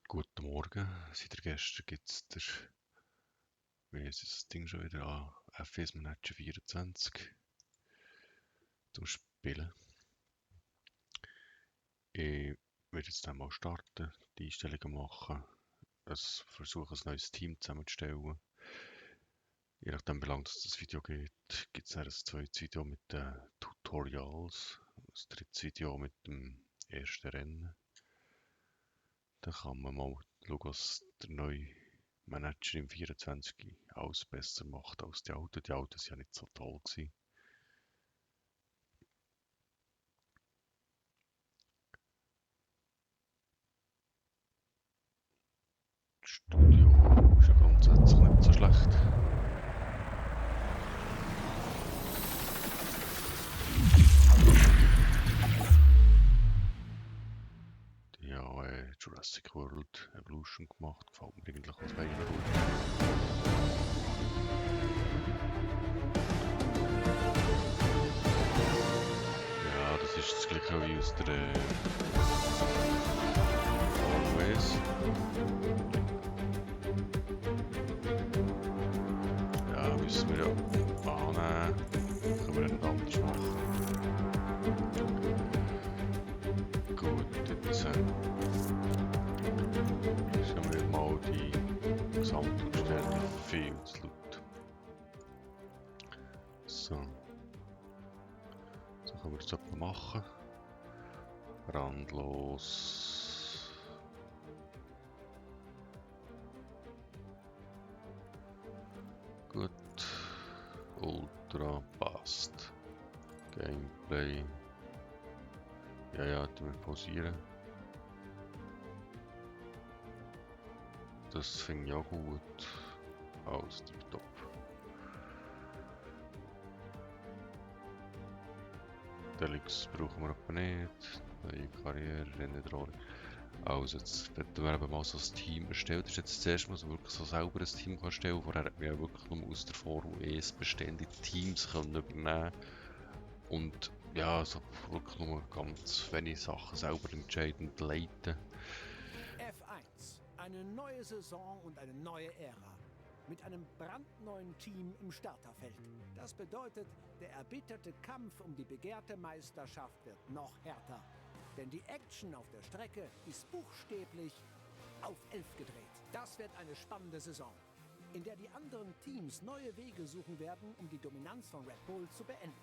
Guten Morgen. Seit gestern gibt es wie heisst das Ding schon wieder an, FS Manager 24 zum Spielen. Ich werde jetzt dann mal starten, die Einstellungen machen, versuche ein neues Team zusammenzustellen. Je nachdem, wie lange das Video geht, gibt es dann ein zweites Video mit den Tutorials, ein drittes Video mit dem ersten Rennen. Dann kann man mal schauen, was der neue Manager im 24 alles besser macht als die alten. Die alten waren ja nicht so toll gewesen. Das Studio ist ja grundsätzlich nicht so schlecht. Die haben Jurassic World Evolution gemacht, gefällt mir eigentlich als Weile gut. Ja, das ist das gleiche wie aus der Always. Ja, müssen wir ja annehmen. Können wir nicht anders machen. Gut, jetzt schauen wir mal die Gesamtlautstärke viel zu laut. So. So können wir das etwa machen. Randlos. Gut. Ultra passt. Gameplay. Ja, tun wir pausieren. Das finde ich auch gut. Alles top. Delix brauchen wir aber nicht. Neue Karriere, Renndrohung. Also, jetzt werden wir eben mal so ein Team erstellen. Das ist jetzt das erste Mal, dass man wirklich so selber ein Team erstellen kann. Vorher hat man ja wirklich nur aus der Formel E bestehende Teams können übernehmen. Und ja, so wirklich nur ganz wenige Sachen selber entscheidend leiten. F1. Eine neue Saison und eine neue Ära. Mit einem brandneuen Team im Starterfeld. Das bedeutet, der erbitterte Kampf um die begehrte Meisterschaft wird noch härter. Denn die Action auf der Strecke ist buchstäblich auf 11 gedreht. Das wird eine spannende Saison, in der die anderen Teams neue Wege suchen werden, um die Dominanz von Red Bull zu beenden.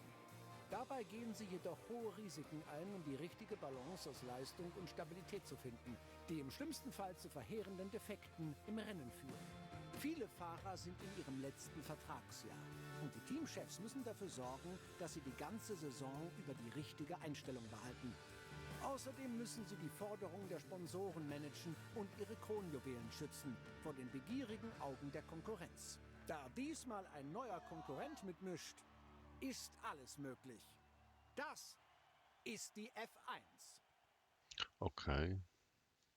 Dabei gehen sie jedoch hohe Risiken ein, um die richtige Balance aus Leistung und Stabilität zu finden, die im schlimmsten Fall zu verheerenden Defekten im Rennen führen. Viele Fahrer sind in ihrem letzten Vertragsjahr und die Teamchefs müssen dafür sorgen, dass sie die ganze Saison über die richtige Einstellung behalten. Außerdem müssen sie die Forderungen der Sponsoren managen und ihre Kronjuwelen schützen vor den begierigen Augen der Konkurrenz. Da diesmal ein neuer Konkurrent mitmischt, ist alles möglich. Das ist die F1. Okay.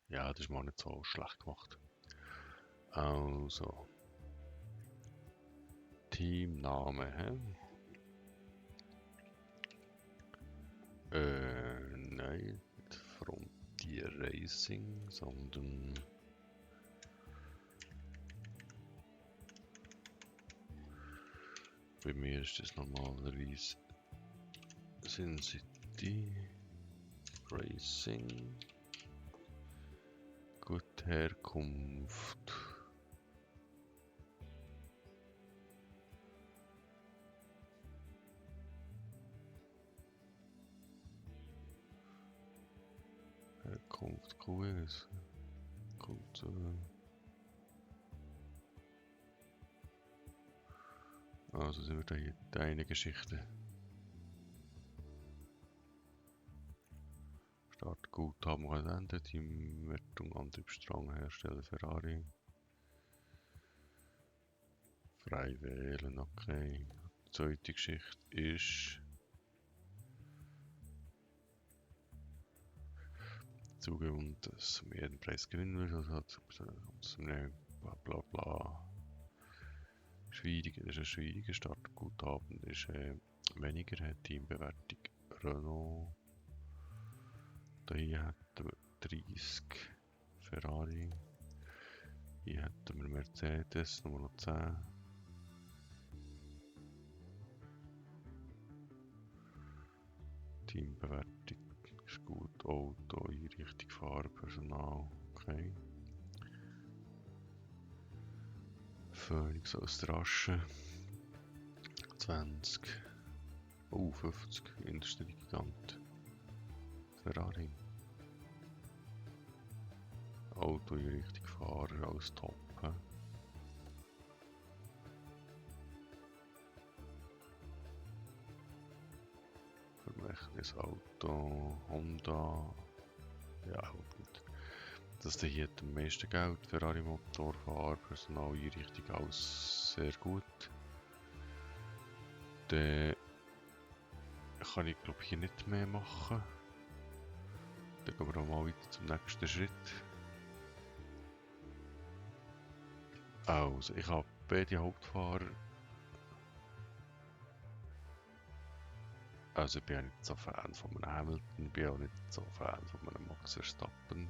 Ja, das ist mal nicht so schlecht gemacht. Also. Teamname, hä? Nein, nicht Frontier Racing, sondern bei mir ist das normalerweise Sin City Racing. Gut, Herkunft. Herkunft QS. Gut, also sind wir da hier eine Geschichte. Startguthaben kann enden, Teamwertung, Antriebsstrang, Hersteller Ferrari. Frei wählen, okay. Die zweite Geschichte ist zugeben, dass man jeden Preis gewinnen will, also hat bla bla bla. Schwierig, das ist ein schwieriger Startguthaben, das ist weniger Teambewertung. Renault. Hier hätten wir 30 Ferrari. Hier hätten wir Mercedes, Nummer 10. Teambewertung ist gut. Auto, Einrichtung, Fahrer, Personal. Okay. Phoenix aus der Asche. 20. 50. Industriegigant. Ferrari. Auto, Einrichtung, Fahrer, alles top. Vermächtnis, Auto, Honda. Ja, gut. Das hier hat am meisten Geld. Ferrari, Motor, Fahrer, Personal, Einrichtung, alles sehr gut. Dann kann ich glaube hier nicht mehr machen. Dann gehen wir auch mal weiter zum nächsten Schritt. Also, ich habe beide Hauptfahrer. Also, ich bin ja nicht so Fan von einem Hamilton, ich bin auch nicht so Fan von einem Max Verstappen.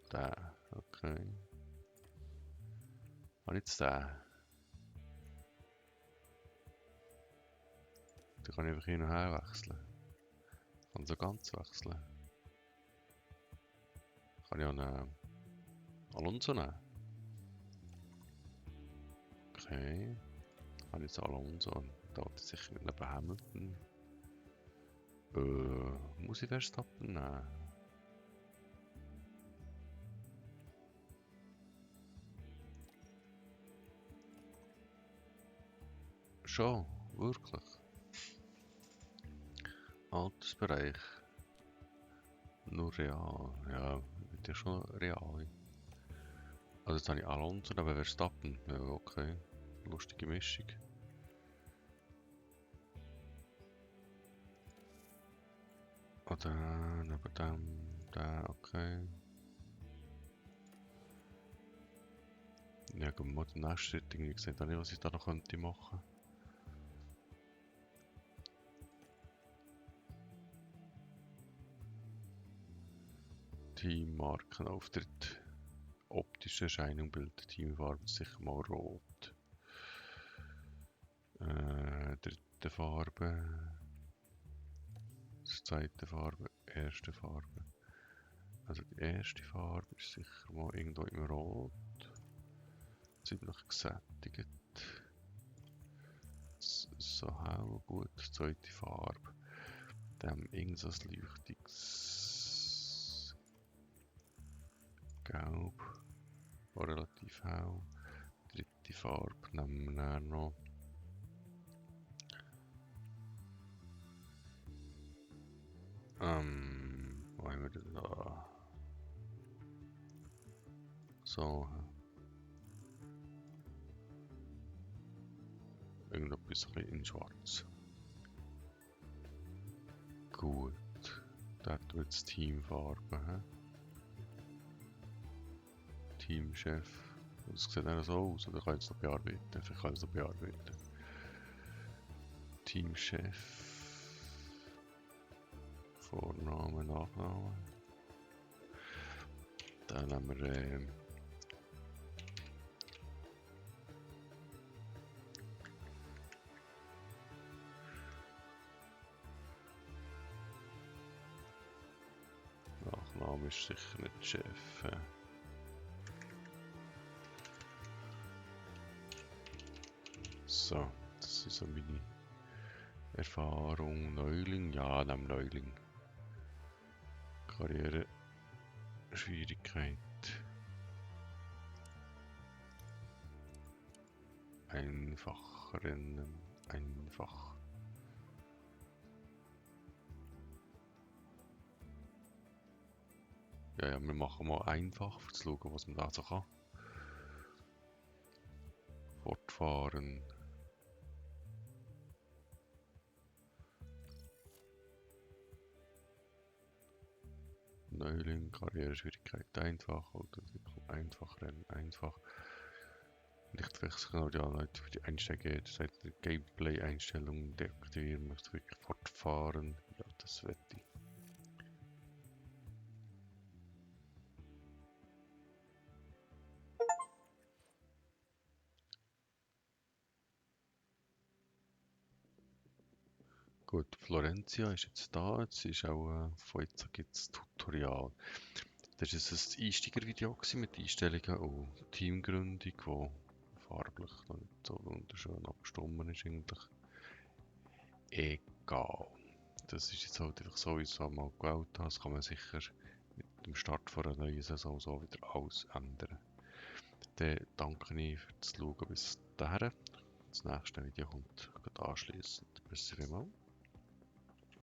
Da, okay. Und jetzt da. Da kann ich einfach hin und her wechseln. Kann so ganz wechseln. Kann ich auch einen Alonso nehmen. Okay. Kann ich jetzt Alonso und da hat sicher nicht neben Hamilton. Muss ich Verstappen nehmen? Schon, wirklich. Altersbereich. Nur real. Ja, wird ja schon real. Also jetzt habe ich Alonso neben Verstappen. Ja, okay. Lustige Mischung. Oder neben dem, da, okay. Ja, gut, mal den nächsten Schritt irgendwie gesehen, nicht, was ich da noch könnte machen. Teammarkenauftritt. Optische Erscheinung bildet Teamfarbe sicher mal rot. Dritte Farbe. Zweite Farbe. Erste Farbe. Also die erste Farbe ist sicher mal irgendwo im Rot. Ziemlich gesättigt. So hell gut. Zweite Farbe. Dann irgend so ein leuchtiges Gelb. War relativ hell. Dritte Farbe nehmen wir dann noch. Wo haben wir denn da? So. Irgendetwas in schwarz. Gut. Da hat wir jetzt Teamfarbe. He? Teamchef. Das sieht auch so aus, oder kann ich es noch bearbeiten? Vielleicht kann ich es noch bearbeiten. Teamchef. Vorname, Nachname. Dann haben wir Nachname ist sicher nicht Chef. So, das ist so meine Erfahrung. Neuling, ja, dann Neuling. Karriere, Schwierigkeit. Einfach Rennen, einfach. Ja, wir machen mal einfach, um zu schauen, was man da so kann. Fortfahren. Neuling, Karriereschwierigkeit einfach, oder einfach, Rennen einfach. Nicht wechseln oder die Anleitung für die Einsteiger, das heißt Gameplay-Einstellungen deaktivieren, möchte wirklich fortfahren. Ja, das wette ich. Gut, Florencia ist jetzt da, jetzt ist auch, von jetzt gibt es Tutorial. Das war ein Einsteigervideo mit Einstellungen und Teamgründung, wo farblich noch nicht so wunderschön abgestimmt ist, eigentlich egal. Das ist jetzt halt einfach so, wie ich es einmal gewählt habe. Das kann man sicher mit dem Start von einer neuen Saison so wieder alles ändern. Dann danke ich fürs Schauen bis dahin. Das nächste Video kommt anschliessend. Bis vielmals.